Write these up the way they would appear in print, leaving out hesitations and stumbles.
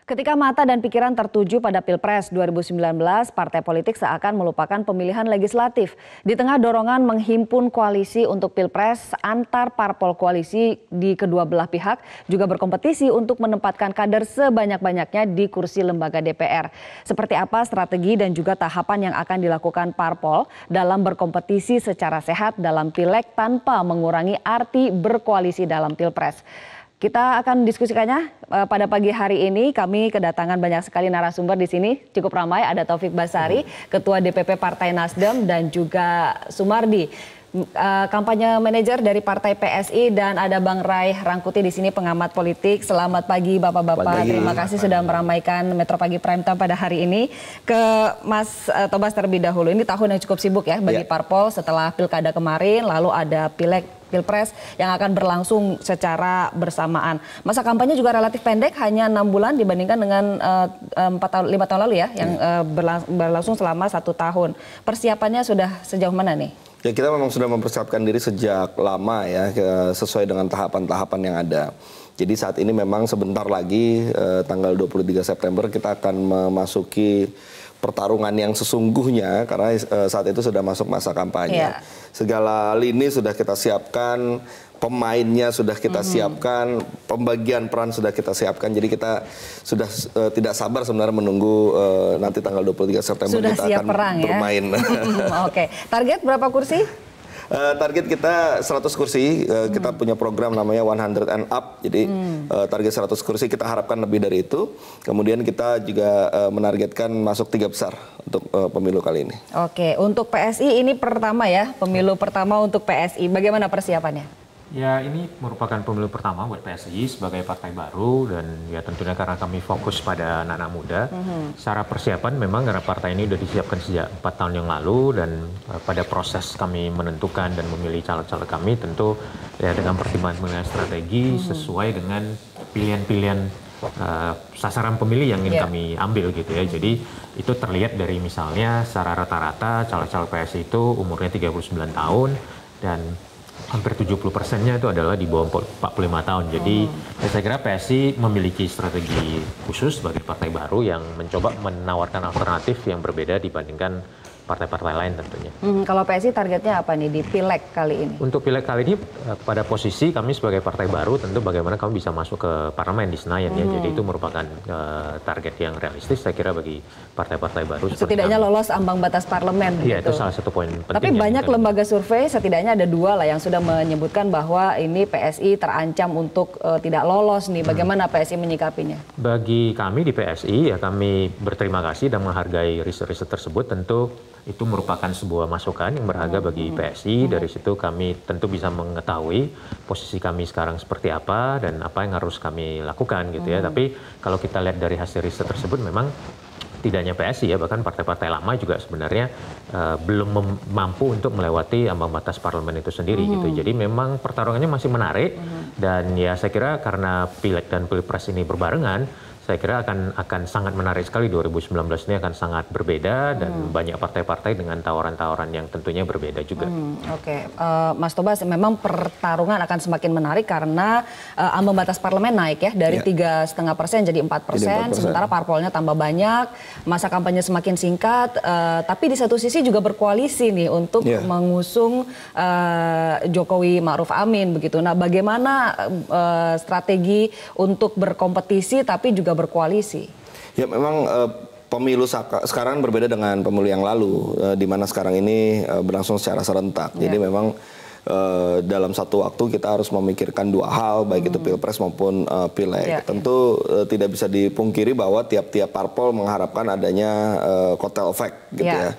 Ketika mata dan pikiran tertuju pada Pilpres 2019, partai politik seakan melupakan pemilihan legislatif. Di tengah dorongan menghimpun koalisi untuk Pilpres, antar parpol koalisi di kedua belah pihak juga berkompetisi untuk menempatkan kader sebanyak-banyaknya di kursi lembaga DPR. Seperti apa strategi dan juga tahapan yang akan dilakukan parpol dalam berkompetisi secara sehat dalam Pileg tanpa mengurangi arti berkoalisi dalam Pilpres. Kita akan diskusikannya pada pagi hari ini. Kami kedatangan banyak sekali narasumber di sini. Cukup ramai, ada Taufik Basari, Ketua DPP Partai Nasdem, dan juga Sumardi, kampanye manajer dari Partai PSI, dan ada Bang Ray Rangkuti di sini, pengamat politik. Selamat pagi Bapak-bapak. Terima kasih sudah meramaikan Metro Pagi Prime Time pada hari ini. Ke Mas Tobas terlebih dahulu. Ini tahun yang cukup sibuk ya bagi parpol setelah Pilkada kemarin, lalu ada Pileg Pilpres yang akan berlangsung secara bersamaan. Masa kampanye juga relatif pendek, hanya 6 bulan dibandingkan dengan 5 tahun lalu ya, yang berlangsung selama 1 tahun. Persiapannya sudah sejauh mana nih? Ya, kita memang sudah mempersiapkan diri sejak lama ya, sesuai dengan tahapan-tahapan yang ada. Jadi saat ini memang sebentar lagi tanggal 23 September kita akan memasuki pertarungan yang sesungguhnya, karena saat itu sudah masuk masa kampanye. Segala lini sudah kita siapkan, pemainnya sudah kita siapkan, pembagian peran sudah kita siapkan. Jadi kita sudah tidak sabar sebenarnya menunggu nanti tanggal 23 September sudah kita siap akan perang, bermain. Ya? Oke, target berapa kursi? Target kita 100 kursi, kita punya program namanya 100 and up, jadi target 100 kursi kita harapkan lebih dari itu. Kemudian kita juga menargetkan masuk 3 besar untuk pemilu kali ini. Oke, untuk PSI ini pertama ya, pemilu pertama untuk PSI, bagaimana persiapannya? Ya, ini merupakan pemilu pertama buat PSI sebagai partai baru, dan ya tentunya karena kami fokus pada anak-anak muda. Secara persiapan memang karena partai ini sudah disiapkan sejak 4 tahun yang lalu, dan pada proses kami menentukan dan memilih caleg-caleg kami tentu ya dengan pertimbangan strategi sesuai dengan pilihan-pilihan sasaran pemilih yang ingin kami ambil gitu ya. Jadi itu terlihat dari misalnya secara rata-rata caleg-caleg PSI itu umurnya 39 tahun dan hampir 70%-nya itu adalah di bawah 45 tahun. Jadi ya saya kira PSI memiliki strategi khusus sebagai partai baru yang mencoba menawarkan alternatif yang berbeda dibandingkan partai-partai lain tentunya. Kalau PSI targetnya apa nih di Pileg kali ini? Untuk Pileg kali ini pada posisi kami sebagai partai baru tentu bagaimana kami bisa masuk ke parlemen di Senayan ya. Jadi itu merupakan target yang realistis saya kira bagi partai-partai baru. Setidaknya lolos ambang batas parlemen. Iya, itu salah satu poin penting. Tapi banyak lembaga survei, setidaknya ada 2 lah yang sudah menyebutkan bahwa ini PSI terancam untuk tidak lolos nih. Bagaimana PSI menyikapinya? Bagi kami di PSI ya, kami berterima kasih dan menghargai riset-riset tersebut. Tentu itu merupakan sebuah masukan yang berharga bagi PSI. Dari situ kami tentu bisa mengetahui posisi kami sekarang seperti apa dan apa yang harus kami lakukan gitu ya. Tapi kalau kita lihat dari hasil riset tersebut memang tidak hanya PSI ya, bahkan partai-partai lama juga sebenarnya belum mampu untuk melewati ambang batas parlemen itu sendiri gitu. Jadi memang pertarungannya masih menarik, dan ya saya kira karena Pileg dan Pilpres ini berbarengan, saya kira akan sangat menarik sekali. 2019 ini akan sangat berbeda, dan banyak partai-partai dengan tawaran-tawaran yang tentunya berbeda juga. Oke, Mas Tobas, memang pertarungan akan semakin menarik karena ambang batas parlemen naik ya dari 3,5% jadi 4%, sementara parpolnya tambah banyak, masa kampanye semakin singkat, tapi di satu sisi juga berkoalisi nih untuk mengusung Jokowi Ma'ruf Amin begitu. Nah, bagaimana strategi untuk berkompetisi tapi juga berkoalisi? Ya, memang pemilu sekarang berbeda dengan pemilu yang lalu, di mana sekarang ini berlangsung secara serentak. Jadi memang dalam satu waktu kita harus memikirkan 2 hal, baik itu Pilpres maupun Pileg. Tentu tidak bisa dipungkiri bahwa tiap-tiap parpol mengharapkan adanya kotel efek gitu ya.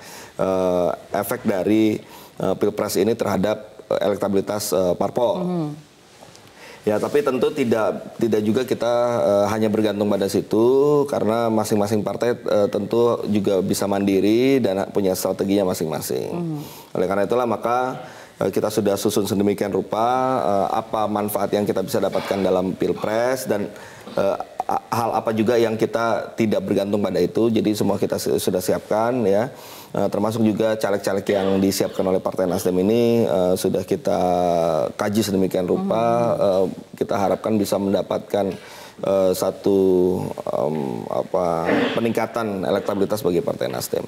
Efek dari Pilpres ini terhadap elektabilitas parpol. Ya, tapi tentu tidak juga kita hanya bergantung pada situ, karena masing-masing partai tentu juga bisa mandiri dan punya strateginya masing-masing. Oleh karena itulah maka kita sudah susun sedemikian rupa apa manfaat yang kita bisa dapatkan dalam Pilpres, dan hal apa juga yang kita tidak bergantung pada itu. Jadi semua kita sudah siapkan ya, termasuk juga caleg-caleg yang disiapkan oleh Partai Nasdem ini sudah kita kaji sedemikian rupa. Kita harapkan bisa mendapatkan satu peningkatan elektabilitas bagi Partai Nasdem.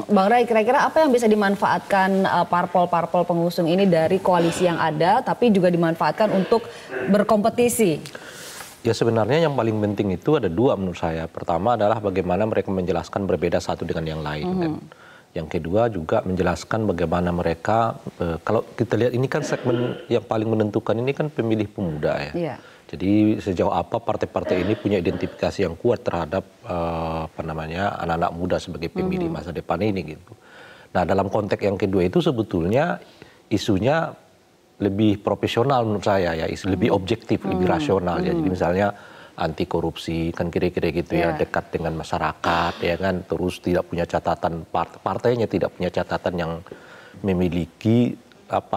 Bang Ray, kira-kira apa yang bisa dimanfaatkan parpol-parpol pengusung ini dari koalisi yang ada, tapi juga dimanfaatkan untuk berkompetisi? Ya sebenarnya yang paling penting itu ada dua menurut saya. Pertama adalah bagaimana mereka menjelaskan berbeda satu dengan yang lain. Dan yang kedua juga menjelaskan bagaimana mereka, kalau kita lihat ini kan segmen yang paling menentukan ini kan pemilih pemuda ya. Yeah. Jadi sejauh apa partai-partai ini punya identifikasi yang kuat terhadap anak-anak muda sebagai pemilih masa depan ini gitu. Nah dalam konteks yang kedua itu sebetulnya isunya lebih profesional menurut saya ya, lebih objektif, lebih rasional ya. Jadi misalnya anti korupsi kan kira-kira gitu ya, dekat dengan masyarakat ya kan, terus tidak punya catatan partainya tidak punya catatan yang memiliki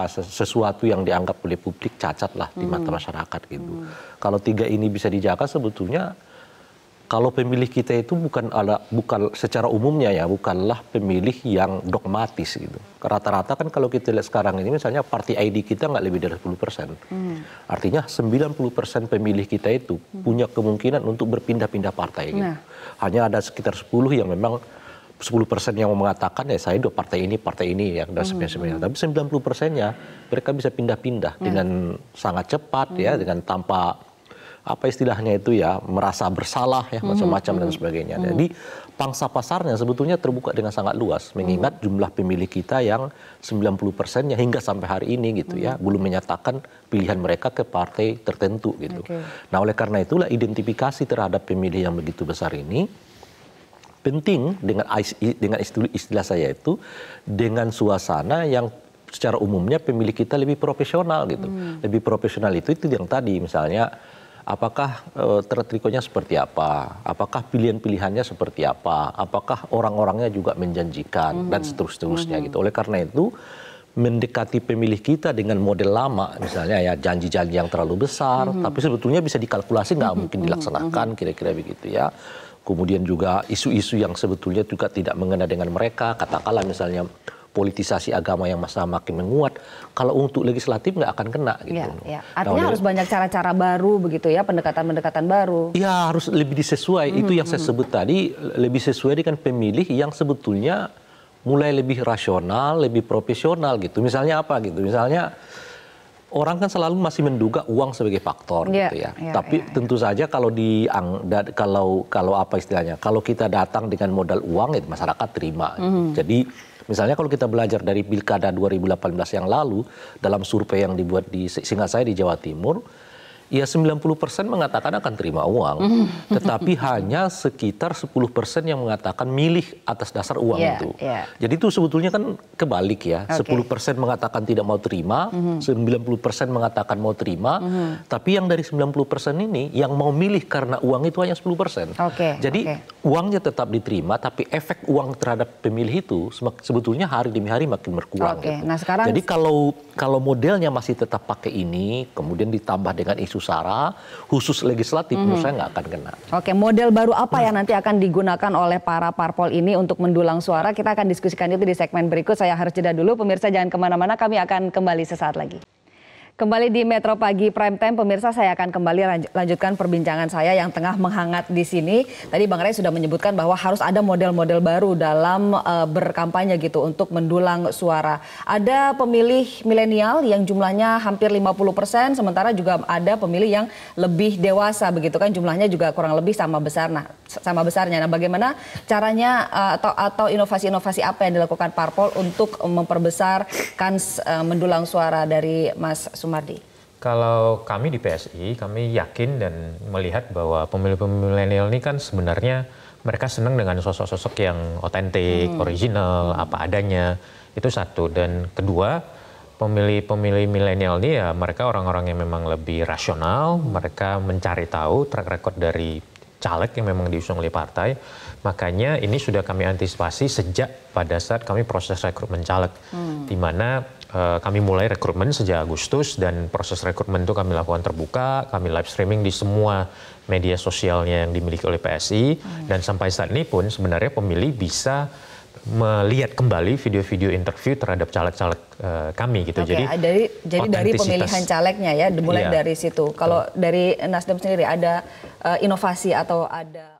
sesuatu yang dianggap oleh publik cacat lah di mata masyarakat gitu. Kalau tiga ini bisa dijaga sebetulnya kalau pemilih kita itu bukan secara umumnya ya, bukanlah pemilih yang dogmatis gitu. Rata-rata kan kalau kita lihat sekarang ini misalnya party ID kita nggak lebih dari 10%. Artinya 90% pemilih kita itu punya kemungkinan untuk berpindah-pindah partai gitu. Hanya ada sekitar 10 yang memang 10% yang mengatakan ya saya do partai ini ya dan sebagainya. Tapi 90%-nya mereka bisa pindah-pindah dengan sangat cepat ya, dengan tanpa apa istilahnya itu ya, merasa bersalah ya macam-macam dan sebagainya. Jadi pangsa pasarnya sebetulnya terbuka dengan sangat luas mengingat jumlah pemilih kita yang 90%-nya hingga sampai hari ini gitu ya belum menyatakan pilihan mereka ke partai tertentu gitu. Nah, oleh karena itulah identifikasi terhadap pemilih yang begitu besar ini penting dengan istilah saya itu dengan suasana yang secara umumnya pemilih kita lebih profesional gitu. Lebih profesional itu yang tadi misalnya apakah track record-nya seperti apa, apakah pilihan-pilihannya seperti apa, apakah orang-orangnya juga menjanjikan dan seterusnya gitu. Oleh karena itu mendekati pemilih kita dengan model lama misalnya ya janji-janji yang terlalu besar tapi sebetulnya bisa dikalkulasi nggak mungkin dilaksanakan kira-kira begitu ya. Kemudian juga isu-isu yang sebetulnya juga tidak mengena dengan mereka, katakanlah misalnya politisasi agama yang makin menguat, kalau untuk legislatif nggak akan kena gitu. Ya. Artinya harus banyak cara-cara baru begitu ya, pendekatan-pendekatan baru. Ya harus lebih disesuai, itu yang saya sebut tadi, lebih sesuai dengan pemilih yang sebetulnya mulai lebih rasional, lebih profesional gitu. Misalnya apa gitu, misalnya orang kan selalu masih menduga uang sebagai faktor gitu ya. Tapi tentu saja kalau apa istilahnya, kalau kita datang dengan modal uang itu masyarakat terima. Jadi misalnya kalau kita belajar dari Pilkada 2018 yang lalu dalam survei yang dibuat seingat saya di Jawa Timur, ya 90% mengatakan akan terima uang, tetapi hanya sekitar 10% yang mengatakan milih atas dasar uang itu. Jadi itu sebetulnya kan kebalik ya, 10% mengatakan tidak mau terima, 90% mengatakan mau terima, tapi yang dari 90% ini yang mau milih karena uang itu hanya 10%. Jadi uangnya tetap diterima, tapi efek uang terhadap pemilih itu sebetulnya hari demi hari makin berkurang. Gitu. Nah, sekarang... Jadi kalau modelnya masih tetap pakai ini, kemudian ditambah dengan isu SARA khusus legislatif, menurut saya nggak akan kena. Model baru apa yang nanti akan digunakan oleh para parpol ini untuk mendulang suara? Kita akan diskusikan itu di segmen berikut. Saya harus jeda dulu, pemirsa jangan kemana-mana, kami akan kembali sesaat lagi. Kembali di Metro Pagi Prime Time, pemirsa saya akan kembali lanjutkan perbincangan saya yang tengah menghangat di sini. Tadi Bang Ray sudah menyebutkan bahwa harus ada model-model baru dalam berkampanye gitu untuk mendulang suara. Ada pemilih milenial yang jumlahnya hampir 50%, sementara juga ada pemilih yang lebih dewasa begitu kan, jumlahnya juga kurang lebih sama besarnya. Nah, bagaimana caranya atau inovasi-inovasi apa yang dilakukan parpol untuk memperbesar kans mendulang suara dari Mas Sumardi? Kalau kami di PSI, kami yakin dan melihat bahwa pemilih-pemilih milenial ini kan sebenarnya mereka senang dengan sosok-sosok yang otentik, original, apa adanya. Itu satu. Dan kedua, pemilih-pemilih milenial ini ya mereka orang-orang yang memang lebih rasional, mereka mencari tahu track record dari caleg yang memang diusung oleh partai. Makanya ini sudah kami antisipasi sejak pada saat kami proses rekrutmen caleg, di mana kami mulai rekrutmen sejak Agustus dan proses rekrutmen itu kami lakukan terbuka, kami live streaming di semua media sosialnya yang dimiliki oleh PSI dan sampai saat ini pun sebenarnya pemilih bisa melihat kembali video-video interview terhadap caleg-caleg kami gitu. Jadi dari pemilihan calegnya ya, dimulai dari situ. Kalau dari Nasdem sendiri ada inovasi atau ada